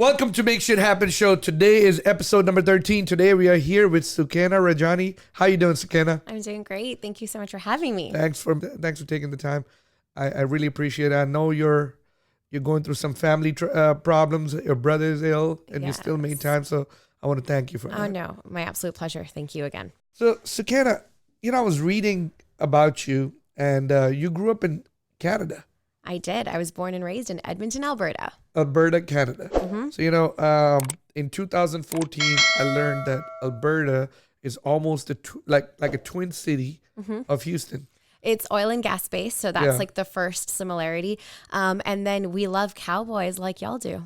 Welcome to Make Shit Happen Show. Today is episode number 13. Today we are here with Sukaina, Rajani. How you doing, Sukaina? I'm doing great. Thank you so much for having me. Thanks for taking the time. I really appreciate it. I know you're going through some family problems. Your brother is ill, and you still made time. So I want to thank you for that. Oh no, my absolute pleasure. Thank you again. So Sukaina, I was reading about you, and you grew up in Canada. I did. I was born and raised in Edmonton, Alberta. Alberta, Canada. Mm-hmm. So in 2014, I learned that Alberta is almost like a twin city of Houston. It's oil and gas based, so that's like the first similarity. And then we love cowboys like y'all do.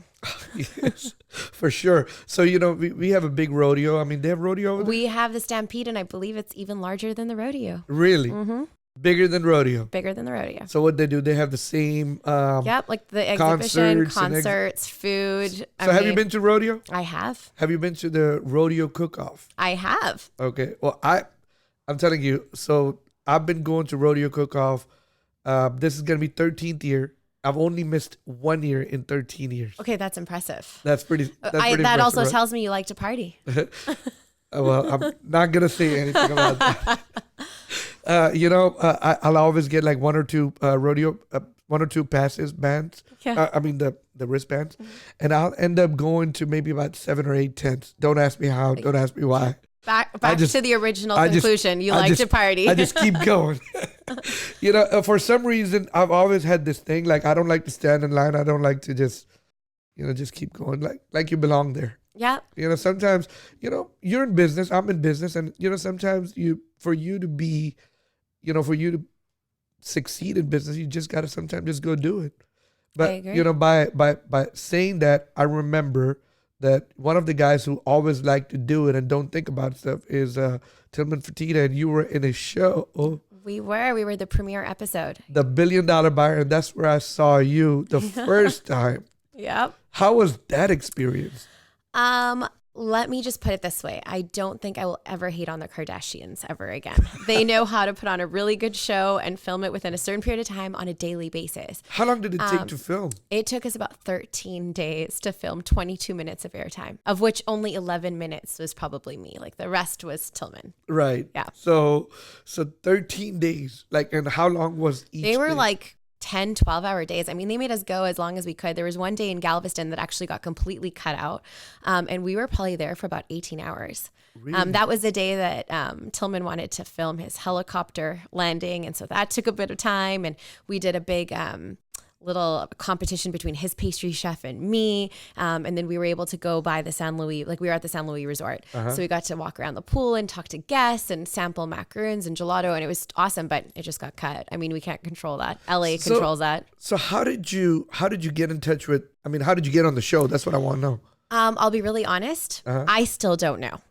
Yes, for sure. So we have a big rodeo. I mean, they have rodeo over there? We have the Stampede, and I believe it's even larger than the rodeo. Really? Mm-hmm. Bigger than rodeo. Bigger than the rodeo. So what they do? They have the same. Yep, like the exhibition, concerts, food. So have you been to rodeo? I have. Have you been to the rodeo cook-off? I have. Okay. Well, I'm telling you. So I've been going to rodeo cook-off. This is gonna be 13th year. I've only missed 1 year in 13 years. Okay, that's impressive. That's pretty. That also tells me you like to party. Well, I'm not gonna say anything about that. I'll always get like one or two rodeo, one or two bands. Yeah. I mean the wristbands, and I'll end up going to maybe about 7 or 8 tents. Don't ask me how. Don't ask me why. Back to the original conclusion. You like to party. I just keep going. For some reason, I've always had this thing. Like, I don't like to stand in line. I don't like to just keep going. Like you belong there. Yeah. Sometimes, you're in business. I'm in business. And, sometimes for you to succeed in business, you just got to sometimes just go do it. But, I agree. by saying that, I remember that one of the guys who always like to do it and don't think about stuff is Tillman Fertitta, and you were in a show. Oh, we were the premiere episode. The $1 Billion Buyer, and that's where I saw you the first time. Yep. How was that experience? Let me just put it this way. I don't think I will ever hate on the Kardashians ever again. They know how to put on a really good show and film it within a certain period of time on a daily basis. How long did it take to film? It took us about 13 days to film 22 minutes of airtime, of which only 11 minutes was probably me. Like the rest was Tillman. Right. Yeah. So 13 days. And how long was each They were day? like 10, 12-hour days. I mean, they made us go as long as we could. There was one day in Galveston that actually got completely cut out. And we were probably there for about 18 hours. Really? That was the day that Tillman wanted to film his helicopter landing. And so that took a bit of time. And we did a big little competition between his pastry chef and me. And then we were able to go by the San Luis, we were at the San Luis Resort. So we got to walk around the pool and talk to guests and sample macarons and gelato. And it was awesome, but it just got cut. I mean, we can't control that. LA controls that. So how did you get in touch with, how ded you get on the show? That's what I want to know. I'll be really honest. I still don't know.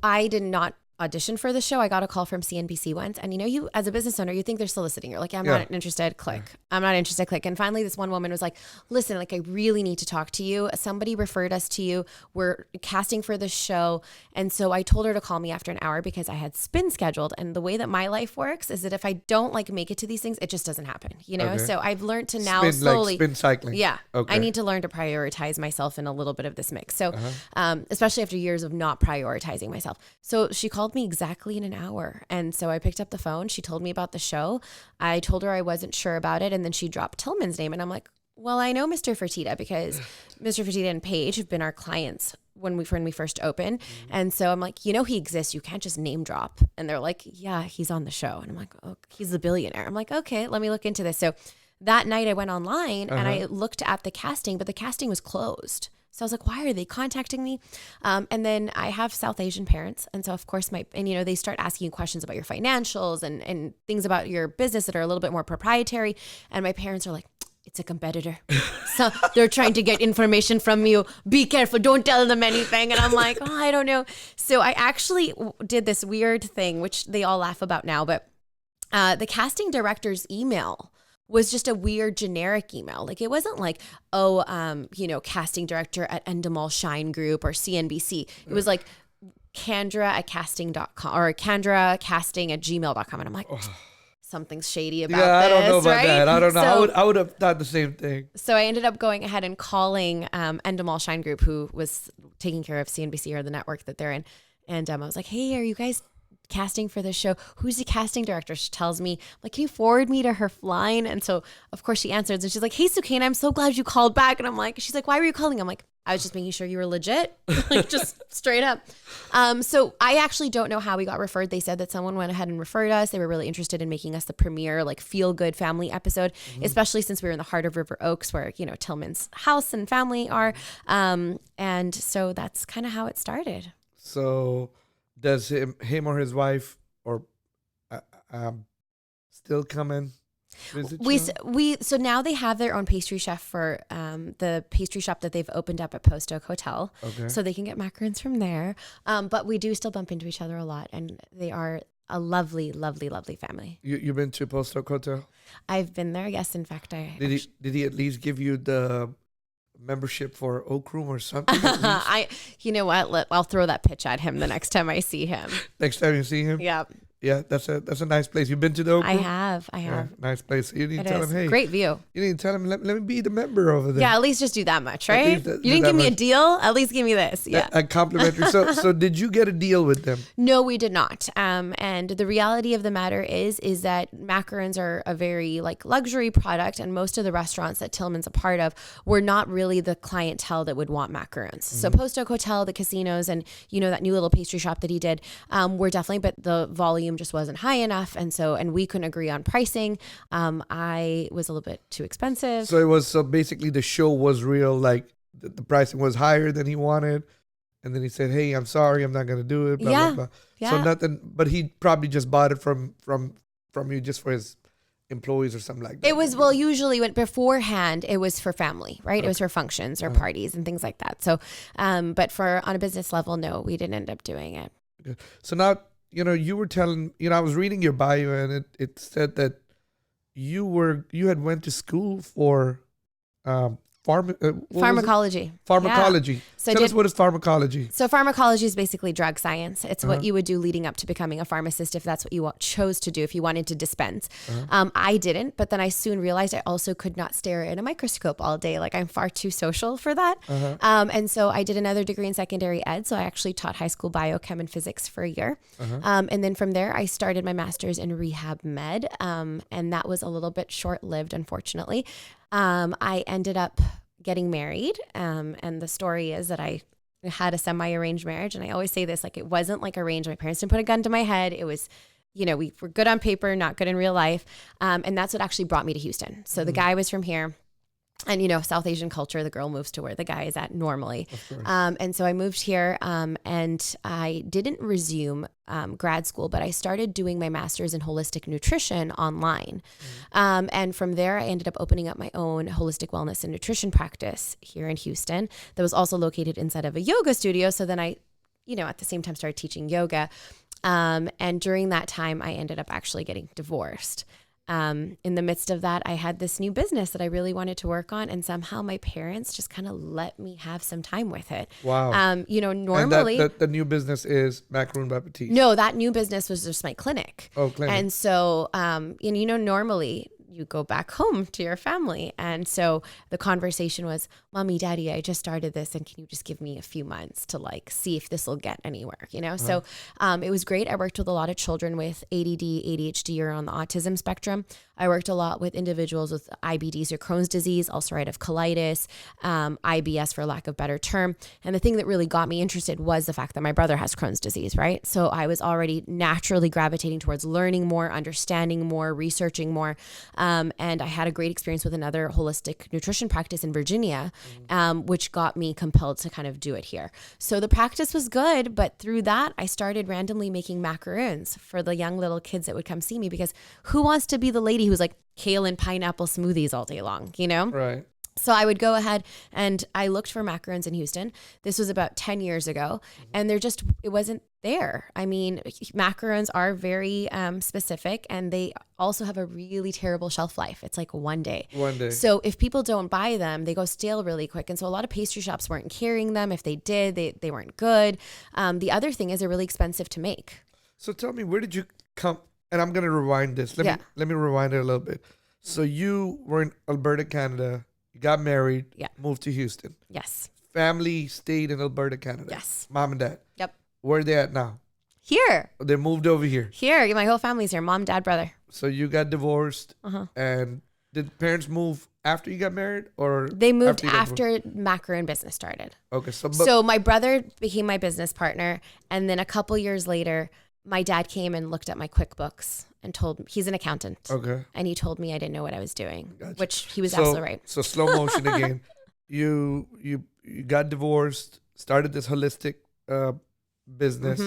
I did not audition for the show. I got a call from CNBC once, and you as a business owner, you think they're soliciting. You're like, I'm not interested, click. I'm not interested, click. And finally this one woman was like, listen, I really need to talk to you. Somebody referred us to you. We're casting for the show. And so I told her to call me after an hour because I had spin scheduled. And the way that my life works is that if I don't make it to these things, it just doesn't happen, Okay. So I've learned to now slowly spin cycling. Yeah. Okay. I need to learn to prioritize myself in a little bit of this mix. So, especially after years of not prioritizing myself. So she called me exactly in an hour. And so I picked up the phone. She told me about the show. I told her I wasn't sure about it. And then she dropped Tillman's name. And I'm like, well, I know Mr. Fertitta because Mr. Fertitta and Paige have been our clients when we first opened. And so I'm like, he exists. You can't just name drop. And they're like, yeah, he's on the show. And I'm like, oh, he's a billionaire. I'm like, okay, let me look into this. So that night I went online and I looked at the casting, but the casting was closed. So I was like, why are they contacting me? And then I have South Asian parents. And so of course they start asking you questions about your financials and things about your business that are a little bit more proprietary. And my parents are like, it's a competitor. So they're trying to get information from you. Be careful. Don't tell them anything. And I'm like, oh, I don't know. So I actually did this weird thing, which they all laugh about now, but the casting director's email was just a weird generic email. It wasn't like, casting director at Endemol Shine Group or CNBC. It was like Candra at casting.com or Candra casting at gmail.com. And I'm like, something's shady about Yeah, I don't know this, about right? that. I don't know. So, I would have thought the same thing. so I ended up going ahead and calling Endemol Shine Group, who was taking care of CNBC or the network that they're in. And I was like, hey, are you guys casting for this show? Who's the casting director? She tells me, like, can you forward me to her line? And so, of course, she answers and she's like, hey, Sukaina, I'm so glad you called back. And I'm like, she's like, why were you calling? I'm like, I was just making sure you were legit, like just straight up. So I actually don't know how we got referred. They said that someone went ahead and referred us. They were really interested in making us the premier, like, feel good family episode, especially since we were in the heart of River Oaks, where, you know, Tillman's house and family are. And so that's kind of how it started. So does him or his wife or still come and visit you? So now they have their own pastry chef for the pastry shop that they've opened up at Post Oak Hotel. Okay. So they can get macarons from there. But we do still bump into each other a lot, and they are a lovely, lovely, lovely family. You've been to Post Oak Hotel? I've been there. Yes, in fact, Did he at least give you the membership for Oak Room or something? You know what? I'll throw that pitch at him the next time I see him. Next time you see him? Yeah. Yeah, that's a nice place. You've been to the Oak Room? I have. Yeah, nice place. You need to It tell is. him, hey. Great view. You need to tell him, let me be the member over there. Yeah, at least just do that much, right? least You do didn't that give me a much. deal. At least give me this. Yeah. A complimentary. So did you get a deal with them? No, we did not. And the reality of the matter is that macarons are a very like luxury product, and most of the restaurants that Tillman's a part of were not really the clientele that would want macarons. So Post Oak Hotel, the casinos, and you know that new little pastry shop that he did were definitely, but the volume just wasn't high enough, and we couldn't agree on pricing. I was a little bit too expensive. So basically the show was real, like the pricing was higher than he wanted. And then he said, hey, I'm sorry, I'm not going to do it. Blah, Yeah. blah, blah. Yeah. So nothing, but he probably just bought it from you just for his employees or something like that. It was, well, usually beforehand, it was for family, right? It was for functions or parties and things like that. So, but on a business level, no, we didn't end up doing it. Okay. So now, you were telling, I was reading your bio and it said that you had went to school for Pharmacology. Pharmacology. Yeah. So Tell us, what is pharmacology? So pharmacology is basically drug science. It's what you would do leading up to becoming a pharmacist if that's what you chose to do, if you wanted to dispense. I didn't, but then I soon realized I also could not stare at a microscope all day. Like, I'm far too social for that. And so I did another degree in secondary ed. So I actually taught high school biochem and physics for a year. And then from there, I started my master's in rehab med. And that was a little bit short-lived, unfortunately. I ended up getting married. And the story is that I had a semi-arranged marriage. And I always say this, like, it wasn't like arranged. My parents didn't put a gun to my head. It was, we were good on paper, not good in real life. And that's what actually brought me to Houston. So the guy was from here. And, South Asian culture, the girl moves to where the guy is at normally. And so I moved here and I didn't resume grad school, but I started doing my master's in holistic nutrition online. And from there, I ended up opening up my own holistic wellness and nutrition practice here in Houston that was also located inside of a yoga studio. So then I, at the same time started teaching yoga. And during that time, I ended up actually getting divorced. In the midst of that, I had this new business that I really wanted to work on, and somehow my parents just kind of let me have some time with it. Wow. Normally... And the new business is Macaron Baptiste. No, that new business was just my clinic. Oh, clinic. And so, normally you go back home to your family. And so the conversation was, Mommy, Daddy, I just started this, and can you just give me a few months to see if this will get anywhere, So it was great. I worked with a lot of children with ADD, ADHD, or on the autism spectrum. I worked a lot with individuals with IBDs or Crohn's disease, ulcerative colitis, IBS for lack of better term. And the thing that really got me interested was the fact that my brother has Crohn's disease, right? So I was already naturally gravitating towards learning more, understanding more, researching more. And I had a great experience with another holistic nutrition practice in Virginia, which got me compelled to kind of do it here. So the practice was good, but through that, I started randomly making macarons for the young little kids that would come see me, because who wants to be the lady who's like kale and pineapple smoothies all day long, Right. So I would go ahead and I looked for macarons in Houston. This was about 10 years ago, and it wasn't there. I mean, macarons are very specific, and they also have a really terrible shelf life. It's like one day. So if people don't buy them, they go stale really quick. And so a lot of pastry shops weren't carrying them. If they did, they weren't good. The other thing is they're really expensive to make. So tell me, where did you come and I'm gonna rewind this. Yeah. Let me rewind it a little bit. So you were in Alberta, Canada. You got married. Yeah. Moved to Houston. Yes. Family stayed in Alberta, Canada. Yes. Mom and dad. Yep. Where are they at now? Here. They moved over here. Here. My whole family's here. Mom, dad, brother. So you got divorced, and did parents move after you got married, or They moved you got divorced? after Macaron business started. Okay, so So my brother became my business partner, and then a couple years later, my dad came and looked at my QuickBooks and told me, he's an accountant. Okay. And he told me I didn't know what I was doing, Gotcha. which he was absolutely right. So slow motion again. You got divorced, started this holistic business.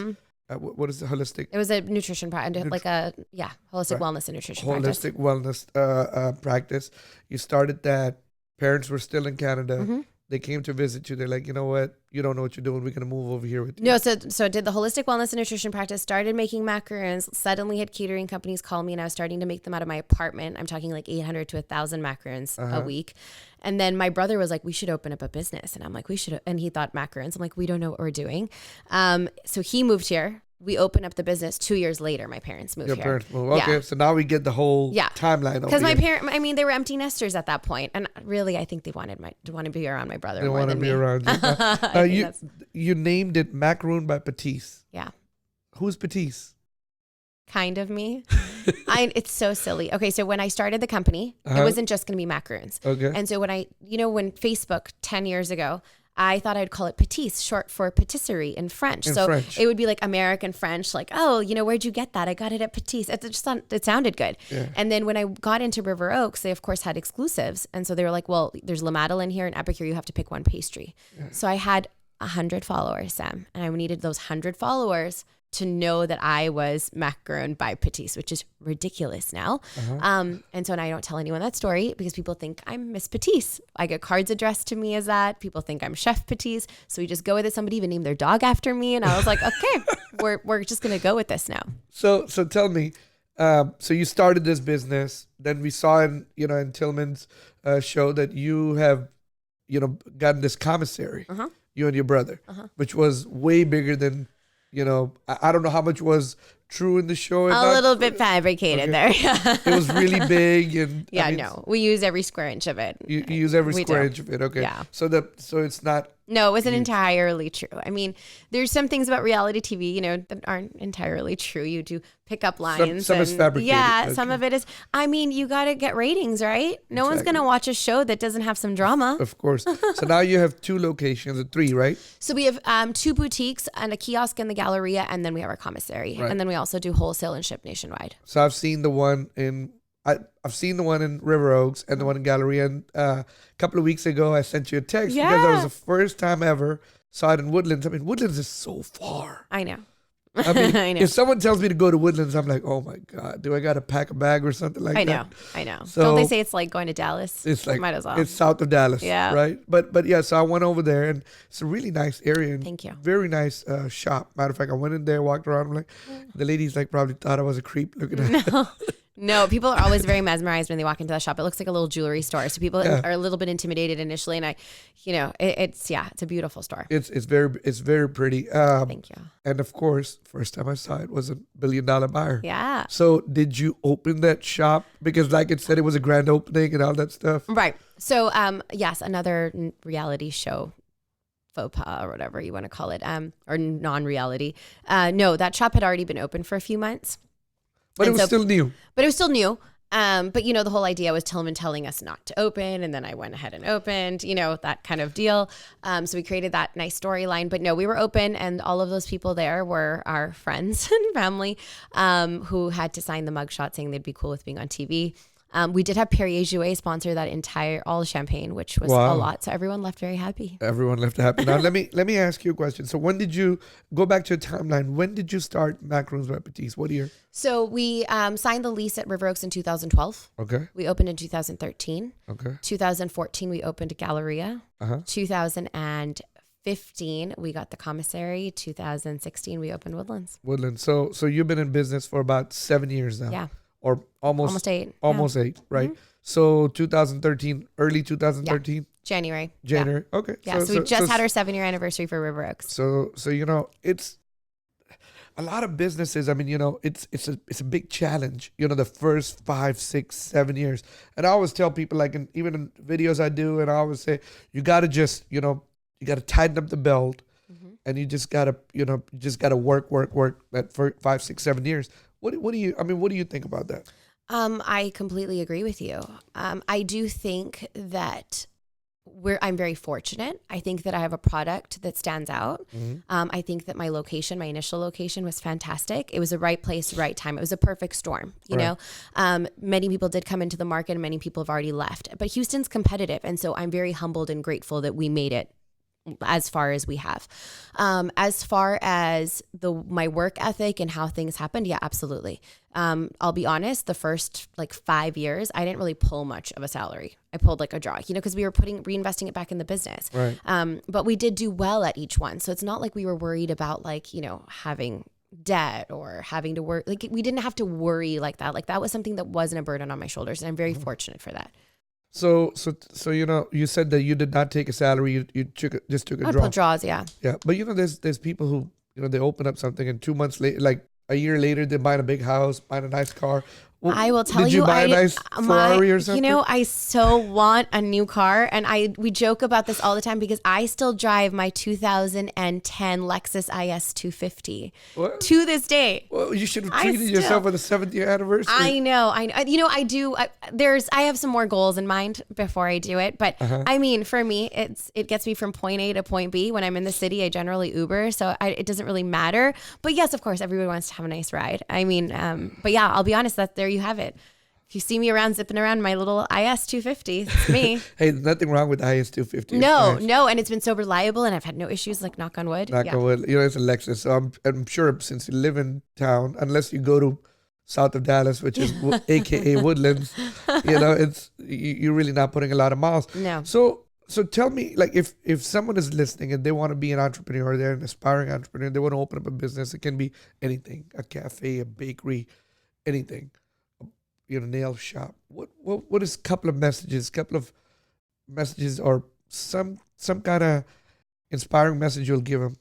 What is the holistic? It was a nutrition practice, like a holistic wellness and nutrition practice. Holistic wellness practice. You started that. Parents were still in Canada. They came to visit you. They're like, you know what? You don't know what you're doing. We're going to move over here with you. No, so I did the holistic wellness and nutrition practice, started making macarons, suddenly had catering companies call me, and I was starting to make them out of my apartment. I'm talking like 800 to 1,000 macarons a week. And then my brother was like, we should open up a business. And I'm like, we should. And he thought macarons. I'm like, we don't know what we're doing. So he moved here. We opened up the business 2 years later. My parents moved Your here. parents moved. Okay, so now we get the whole timeline. Because my parents, I mean, they were empty nesters at that point, and really, I think they wanted to be around my brother. They more want to than be me. around you. You named it Macaroon by Patisse. Yeah. Who's Patisse? Kind of me. It's so silly. Okay, so when I started the company, it wasn't just going to be macarons. Okay. And so when when Facebook 10 years ago, I thought I'd call it patisse, short for patisserie in French. French. It would be like American French, like, oh, where'd you get that? I got it at Patisse. It sounded good. Yeah. And then when I got into River Oaks, they of course had exclusives. And so they were like, well, there's La Madeleine here and Epicure. You have to pick one pastry. Yeah. So I had 100 followers, Sam, and I needed those 100 followers to know that I was macaron by Patisse, which is ridiculous now. And so now I don't tell anyone that story because people think I'm Miss Patisse. I get cards addressed to me as that. People think I'm Chef Patisse. So we just go with it. Somebody even named their dog after me. And I was like, okay, we're just going to go with this now. So tell me, so you started this business. Then we saw in Tillman's show that you have, gotten this commissary, you and your brother, which was way bigger than, I don't know how much was true in the show. A little bit fabricated there. It was really big. And no, we use every square inch of it. You use every square inch of it. Okay. Yeah. So it's not. No, it wasn't entirely true. I mean, there's some things about reality TV, that aren't entirely true. You do pick up lines. Some is fabricated. Yeah, some of it is. I mean, you got to get ratings, right? No one's going to watch a show that doesn't have some drama. Of course. So now you have 2 locations, or 3, right? So we have 2 boutiques and a kiosk in the Galleria, and then we have our commissary. Right. And then we also do wholesale and ship nationwide. So I've seen the one in River Oaks and the one in Galleria. And a couple of weeks ago, I sent you a text because that was the first time ever saw it in Woodlands. I mean, Woodlands is so far. I know. I mean, I know. If someone tells me to go to Woodlands, I'm like, oh my God, do I got to pack a bag or something like that? I know. So don't they say it's like going to Dallas? It's like, might as well. It's south of Dallas, right? But yeah, so I went over there, and it's a really nice area. And thank you. Very nice shop. Matter of fact, I went in there, walked around. I'm like, the ladies probably thought I was a creep looking at it. No, people are always very mesmerized when they walk into the shop. It looks like a little jewelry store. So people are a little bit intimidated initially. And it's a beautiful store. It's very pretty. Thank you. And of course, first time I saw it was a $1 billion buyer. Yeah. So did you open that shop? Because like it said, it was a grand opening and all that stuff. Right. So, yes, another reality show faux pas or whatever you want to call it, or non-reality. No, that shop had already been open for a few months. But it was still new. But it was still new. But, the whole idea was Tillman telling us not to open. And then I went ahead and opened, that kind of deal. So we created that nice storyline. But no, we were open. And all of those people there were our friends and family who had to sign the mugshot saying they'd be cool with being on TV. We did have Perrier Jouet sponsor that all champagne, which was a lot. So everyone left very happy. Everyone left happy. Now let me ask you a question. So when did you go back to a timeline? When did you start Macarons by Patisse? What year? So we signed the lease at River Oaks in 2012. Okay. We opened in 2013. Okay. 2014 we opened Galleria. 2015 we got the commissary. 2016 we opened Woodlands. So you've been in business for about 7 years now. Yeah. Or almost 8. Almost 8, right? Mm-hmm. So 2013, early 2013? Yeah. January. Yeah. Okay. Yeah, so we just had our 7-year anniversary for River Oaks. So it's, a lot of businesses, I mean, it's a big challenge, the first 5, 6, 7 years. And I always tell people, like, even in videos I do, and I always say, you got to just, you got to tighten up the belt, and you just got to work that for 5, 6, 7 years. What do you think about that? I completely agree with you. I do think that I'm very fortunate. I think that I have a product that stands out. I think that my initial location was fantastic. It was the right place, right time. It was a perfect storm, you know? Many people did come into the market and many people have already left, but Houston's competitive. And so I'm very humbled and grateful that we made it as far as we have. As far as my work ethic and how things happened, yeah, absolutely. I'll be honest, the first 5 years, I didn't really pull much of a salary. I pulled a draw, because we were reinvesting it back in the business. Right. But we did do well at each one. So it's not like we were worried about having debt or having to work. We didn't have to worry like that. That was something that wasn't a burden on my shoulders. And I'm very fortunate for that. So you said that you did not take a salary. You just took a draw. I pulled draws, yeah. Yeah, but there's people who they open up something and 2 months later, a year later, they're buying a big house, buying a nice car. Well, I will tell you, did you buy a nice Ferrari or something? I so want a new car, and we joke about this all the time because I still drive my 2010 Lexus IS 250 to this day. Well, you should have treated yourself with a 7th year anniversary. I know. I do. I have some more goals in mind before I do it, but I mean, for me, it gets me from point A to point B. When I'm in the city, I generally Uber, so it doesn't really matter. But yes, of course, everybody wants to have a nice ride. I mean, but yeah, I'll be honest. There you have it. If you see me zipping around my little IS 250, it's me. Hey, there's nothing wrong with the IS 250. No, and it's been so reliable, and I've had no issues. Knock on wood. Knock on wood. It's a Lexus, so I'm sure since you live in town, unless you go to south of Dallas, which is AKA Woodlands, you're really not putting a lot of miles. No. So tell me, if someone is listening and they want to be an entrepreneur, they're an aspiring entrepreneur, they want to open up a business. It can be anything: a cafe, a bakery, anything. Nail shop. What is a couple of messages or some kind of inspiring message you'll give them?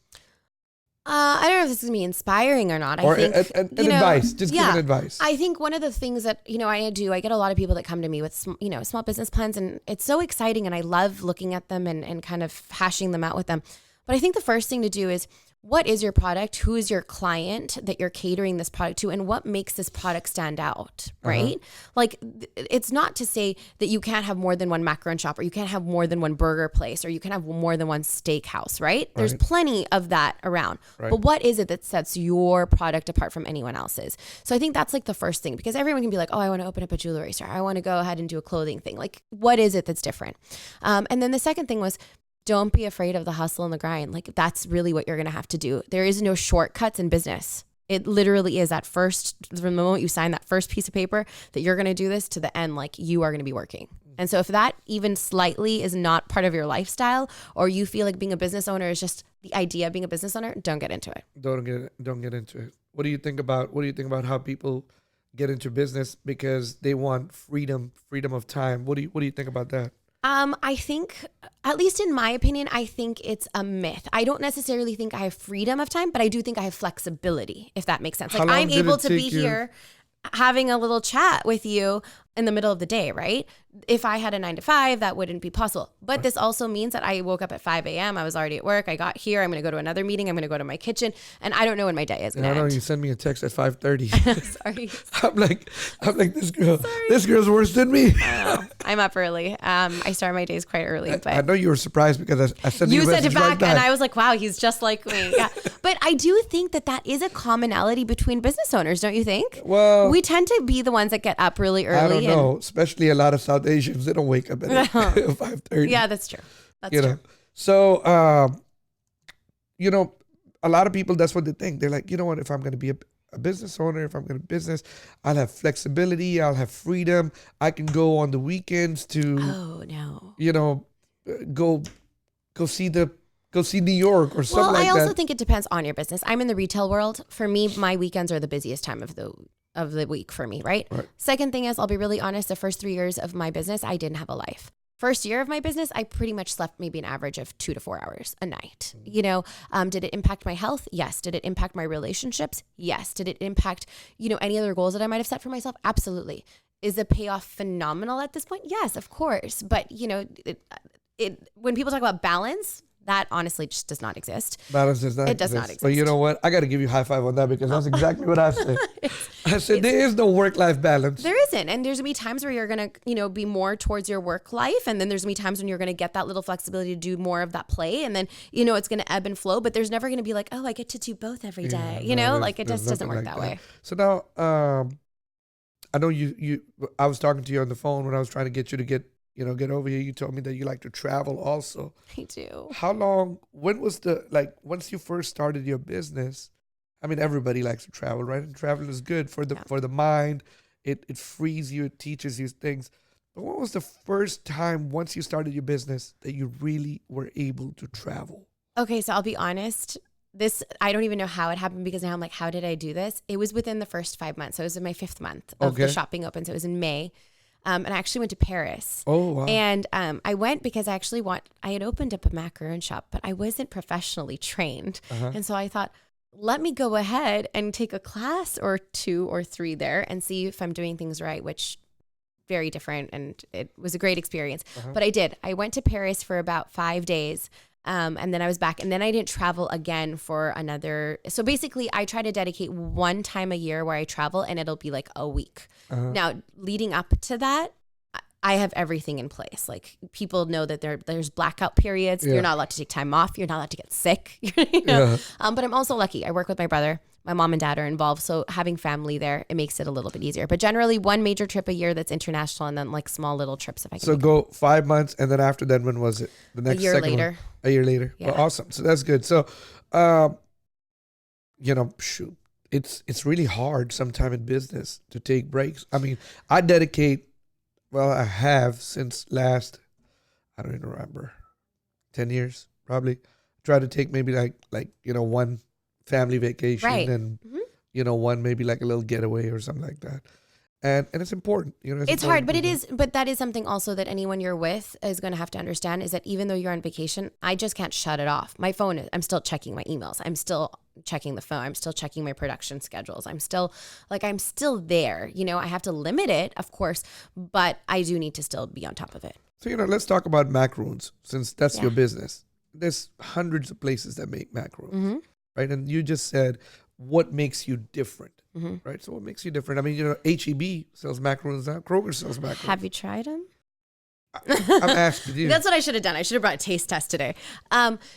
I don't know if this is going to be inspiring or not. I think advice. Just give an advice. I think one of the things that I get a lot of people that come to me with small business plans, and it's so exciting, and I love looking at them and kind of hashing them out with them. But I think the first thing to do is, what is your product? Who is your client that you're catering this product to? And what makes this product stand out, right? It's not to say that you can't have more than one macaron shop, or you can't have more than one burger place, or you can have more than one steakhouse, right? There's plenty of that around. Right. But what is it that sets your product apart from anyone else's? So I think that's the first thing, because everyone can be like, oh, I want to open up a jewelry store. I want to go ahead and do a clothing thing. What is it that's different? And then the second thing was, don't be afraid of the hustle and the grind. That's really what you're going to have to do. There is no shortcuts in business. It literally is from the moment you sign that first piece of paper that you're going to do this to the end, you are going to be working. And so if that even slightly is not part of your lifestyle, or you feel like being a business owner is just the idea of being a business owner, don't get into it. Don't get into it. What do you think about how people get into business because they want freedom of time? What do you think about that? I think, at least in my opinion, I think it's a myth. I don't necessarily think I have freedom of time, but I do think I have flexibility, if that makes sense. I'm able to be here having a little chat with you in the middle of the day, right? If I had a 9 to 5, that wouldn't be possible. But this also means that I woke up at 5 a.m. I was already at work. I got here. I'm going to go to another meeting. I'm going to go to my kitchen. And I don't know when my day is going to end. I know you send me a text at 5:30. Sorry. I'm like, this girl. Sorry. This girl's worse than me. I'm up early. I start my days quite early. But I know you were surprised because I sent you a message it back, right and I was like, wow, he's just like me. Yeah. But I do think that is a commonality between business owners, don't you think? Well, we tend to be the ones that get up really early. I don't know, especially a lot of South Asians. They don't wake up at 5:30. Yeah, that's true. That's true. So, a lot of people, that's what they think. They're like, you know what, if I'm going to be a business owner, if I'm going to business, I'll have flexibility, I'll have freedom. I can go on the weekends to, go see New York or something like that. Well, I also think it depends on your business. I'm in the retail world. For me, my weekends are the busiest time of the week for me, right? Second thing is, I'll be really honest, the first 3 years of my business, I didn't have a life. first year of my business, I pretty much slept maybe an average of 2 to 4 hours a night. You know, did it impact my health? Yes. Did it impact my relationships? Yes. Did it impact, you know, any other goals that I might have set for myself? Absolutely. Is the payoff phenomenal at this point? Yes, of course. But, you know, when people talk about balance, that honestly just does not exist. Balance does not exist. It does not exist. But you know what? I got to give you a high five on that because that's exactly what I said. I said there is no work-life balance. There isn't. And there's going to be times where you're going to, you know, be more towards your work life. And then there's going to be times when you're going to get that little flexibility to do more of that play. And then, you know, it's going to ebb and flow. But there's never going to be like, oh, I get to do both every day. You know, like it just doesn't work that way. So now, I know I was talking to you on the phone when I was trying to get you to get over here. You told me that you like to travel also. I do. How long, when was once you first started your business, I mean, everybody likes to travel, right? And travel is good for the mind. It frees you, it teaches you things. But when was the first time once you started your business that you really were able to travel? Okay, so I'll be honest. I don't even know how it happened because now I'm like, how did I do this? It was within the first 5 months. So it was in my 5th month of the shopping open. So it was in May. And I actually went to Paris. Oh, wow. And I went because I had opened up a macaron shop, but I wasn't professionally trained. And so I thought, let me go ahead and take a class or 2 or 3 there and see if I'm doing things right, which very different. And it was a great experience. But I did. I went to Paris for about 5 days. And then I was back, and then I didn't travel again for another. So basically I try to dedicate one time a year where I travel, and it'll be like a week. Now, leading up to that, I have everything in place. Like, people know that there's blackout periods. You're not allowed to take time off. You're not allowed to get sick. You know? But I'm also lucky. I work with my brother. My mom and dad are involved. So having family there, it makes it a little bit easier. But generally one major trip a year that's international, and then like small little trips if I can. So go 5 months, and then after that, when was it? The next a year later. A year later. Yeah. Well, awesome. So that's good. So, you know, shoot, it's really hard sometime in business to take breaks. I mean, I have since last, I don't even remember, 10 years probably. Try to take maybe like you know, one family vacation and you know, one maybe like a little getaway or something like that. And it's important, you know. It's hard, but that is something also that anyone you're with is going to have to understand, is that even though you're on vacation, I just can't shut it off. My phone, I'm still checking my emails. I'm still checking the phone. I'm still checking my production schedules. I'm still there. You know, I have to limit it, of course, but I do need to still be on top of it. So, you know, let's talk about macarons, since that's your business. There's hundreds of places that make macarons, right? And you just said, what makes you different, right? So what makes you different? I mean, you know, H-E-B sells macarons now. Kroger sells macarons. Have you tried them? I'm asking you. That's what I should have done. I should have brought a taste test today.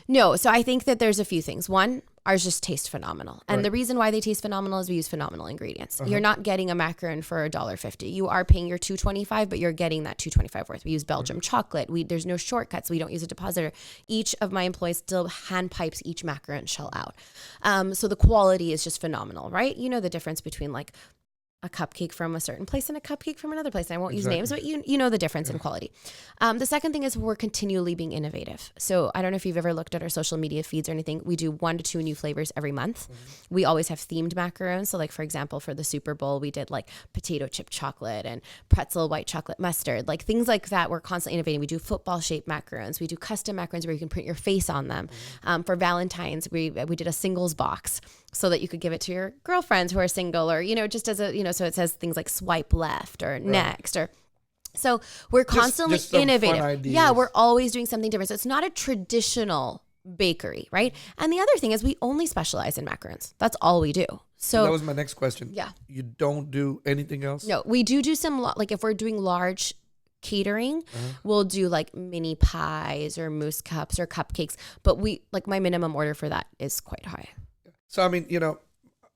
No, so I think that there's a few things. One, ours just taste phenomenal. And the reason why they taste phenomenal is we use phenomenal ingredients. You're not getting a macaron for $1.50. You are paying your $2.25, but you're getting that $2.25 worth. We use Belgium chocolate. There's no shortcuts. We don't use a depositor. Each of my employees still hand pipes each macaron shell out. So the quality is just phenomenal, right? You know the difference between like a cupcake from a certain place and a cupcake from another place. I won't use names, but you know the difference in quality. The second thing is we're continually being innovative. So I don't know if you've ever looked at our social media feeds or anything. We do 1 to 2 new flavors every month. We always have themed macarons. So like, for example, for the Super Bowl, we did like potato chip chocolate and pretzel white chocolate mustard, like things like that. We're constantly innovating. We do football shaped macarons. We do custom macarons where you can print your face on them. For Valentine's, we did a singles box so that you could give it to your girlfriends who are single, or, you know, just as a, you know, so it says things like swipe left or next, or so we're constantly innovative. Yeah, we're always doing something different. So it's not a traditional bakery, right? And the other thing is we only specialize in macarons. That's all we do. So that was my next question. Yeah. You don't do anything else? No, we do some, like if we're doing large catering, we'll do like mini pies or mousse cups or cupcakes. But like my minimum order for that is quite high. So, I mean, you know,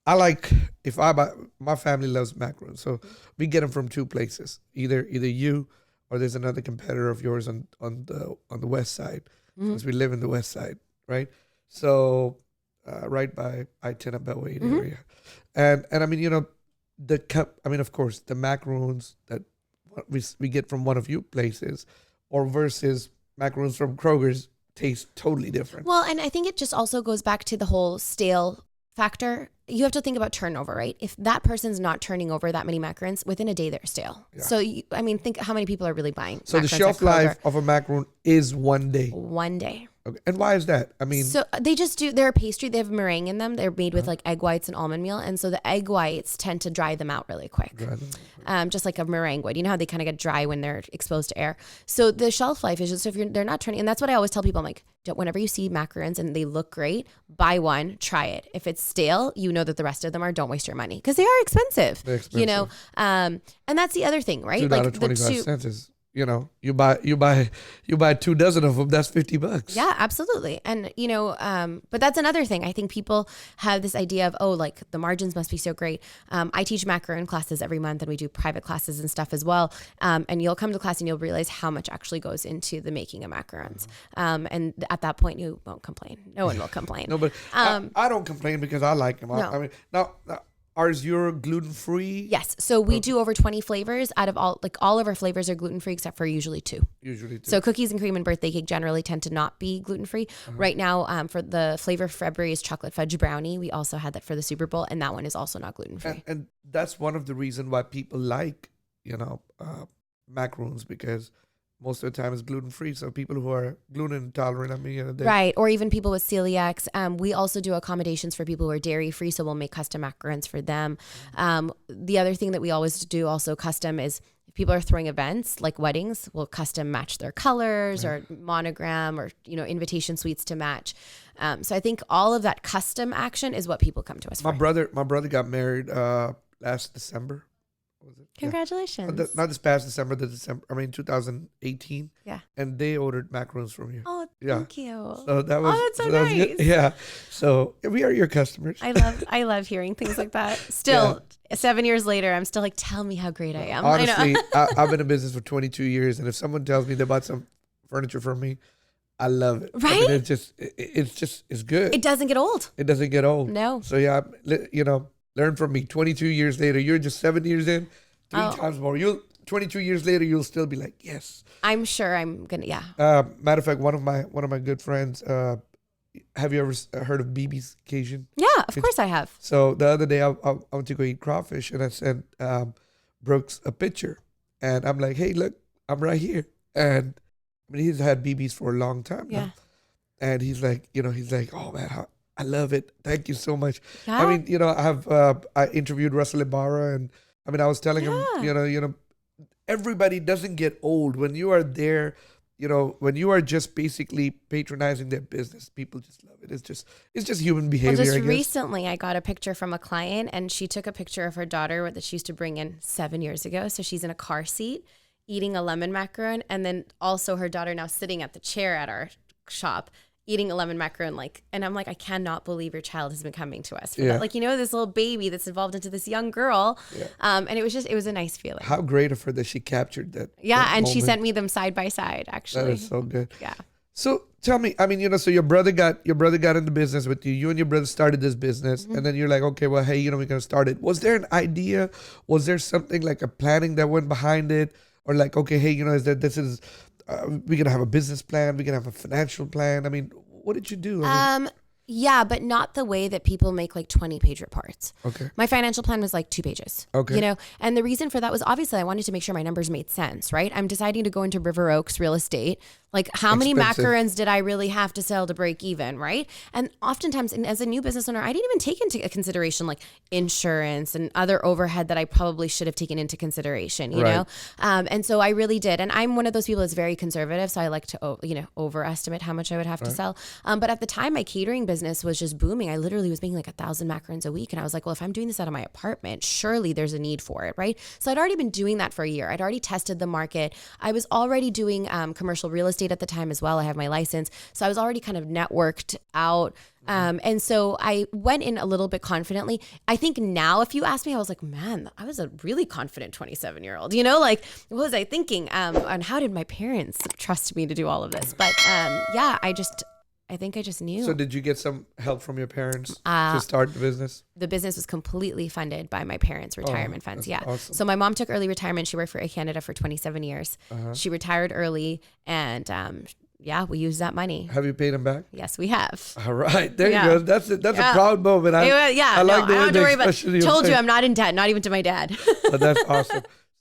my family loves macarons. So we get them from 2 places, either you or there's another competitor of yours on the west side, since we live in the west side, right? So right by I-10 at Bellway area. And I mean, you know, of course, the macarons that we get from one of you places or versus macarons from Kroger's taste totally different. Well, and I think it just also goes back to the whole stale factor. you have to think about turnover, right? If that person's not turning over that many macarons, within a day they're stale. Yeah. So, think how many people are really buying So the shelf life of a macaron is 1 day. 1 day. Okay. And why is that? So they just they're a pastry. They have meringue in them. They're made with like egg whites and almond meal. And so the egg whites tend to dry them out really quick. Just like a meringue would. You know how they kind of get dry when they're exposed to air. So the shelf life is just, if they're not turning, and that's what I always tell people. I'm like, whenever you see macarons and they look great, buy one, try it. If it's stale, you know that the rest of them don't waste your money, because they are expensive. They're expensive. And that's the other thing, right? $2.25 is, you buy 2 dozen of them, that's $50. Yeah, absolutely. And, but that's another thing. I think people have this idea of, the margins must be so great. I teach macaron classes every month, and we do private classes and stuff as well. And you'll come to class and you'll realize how much actually goes into the making of macarons. And at that point, you won't complain. No one will complain. No, but I don't complain because I like them. No. Now, is your gluten-free? Yes. So we do over 20 flavors. Out of all of our flavors are gluten-free except for usually two. So cookies and cream and birthday cake generally tend to not be gluten-free. Right now, for the flavor for February is chocolate fudge brownie. We also had that for the Super Bowl, and that one is also not gluten-free. And that's one of the reasons why people like, macarons, because most of the time it's gluten-free. So people who are gluten intolerant, right. Or even people with celiacs. We also do accommodations for people who are dairy-free. So we'll make custom macarons for them. The other thing that we always do also custom is, if people are throwing events like weddings, we'll custom match their colors or monogram or, invitation suites to match. So I think all of that custom action is what people come to us for. My brother got married last December. Congratulations. Yeah. Not this past December, 2018. Yeah. And they ordered macarons from you. Oh, thank you. So that was, that's so nice. Yeah. So we are your customers. I love hearing things like that. Still, 7 years later, I'm still like, tell me how great I am. Honestly, I've been in business for 22 years. And if someone tells me they bought some furniture from me, I love it. Right? It's good. It doesn't get old. It doesn't get old. No. So learn from me. 22 years later, you're just 7 years in, 3 times more. 22 years later, you'll still be like, yes. I'm sure I'm gonna. Yeah. Matter of fact, one of my good friends. Have you ever heard of BB's Cajun? Yeah, of course I have. So the other day, I went to go eat crawfish, and I sent Brooks a picture, and I'm like, hey, look, I'm right here, and he's had BB's for a long time now, and he's like, oh man, I love it. Thank you so much. Yeah. I interviewed Russell Ibarra, and I was telling him, everybody doesn't get old when you are there. When you are just basically patronizing their business, people just love it. It's just human behavior. Well, recently, I got a picture from a client, and she took a picture of her daughter that she used to bring in 7 years ago. So she's in a car seat eating a lemon macaron, and then also her daughter now sitting at the chair at our shop eating a lemon macaron, and I'm like, I cannot believe your child has been coming to us for that. This little baby that's evolved into this young girl. Yeah. And it was a nice feeling. How great of her that she captured that. Yeah. That and moment. She sent me them side by side, actually. That is so good. Yeah. So tell me, so your brother got into business with you. You and your brother started this business, and then you're like, okay, well, hey, we're going to start it. Was there an idea? Was there something like a planning that went behind it? Or like, okay, hey, we're going to have a business plan. We're going to have a financial plan. What did you do? Yeah, but not the way that people make 20-page reports. Okay. My financial plan was 2 pages. Okay. And the reason for that was obviously I wanted to make sure my numbers made sense, right? I'm deciding to go into River Oaks real estate. How many macarons did I really have to sell to break even, right? And oftentimes, as a new business owner, I didn't even take into consideration insurance and other overhead that I probably should have taken into consideration, you know? And so I really did. And I'm one of those people that's very conservative, so I like to, overestimate how much I would have to sell. But at the time, my catering business was just booming. I literally was making 1,000 macarons a week. And I was like, well, if I'm doing this out of my apartment, surely there's a need for it, right? So I'd already been doing that for a year. I'd already tested the market. I was already doing commercial real estate at the time as well. I have my license. So I was already kind of networked out. And so I went in a little bit confidently. I think now, if you ask me, I was like, man, I was a really confident 27-year-old, what was I thinking? And how did my parents trust me to do all of this? But I think I just knew. So did you get some help from your parents to start the business? The business was completely funded by my parents' retirement funds. Yeah. Awesome. So my mom took early retirement. She worked for Air Canada for 27 years. She retired early, and yeah, we used that money. Have you paid him back? Yes, we have. All right, there you go. That's a proud moment. I I like the way don't have to the worry about. expression you Told face. you, I'm not in debt, not even to my dad. That's awesome.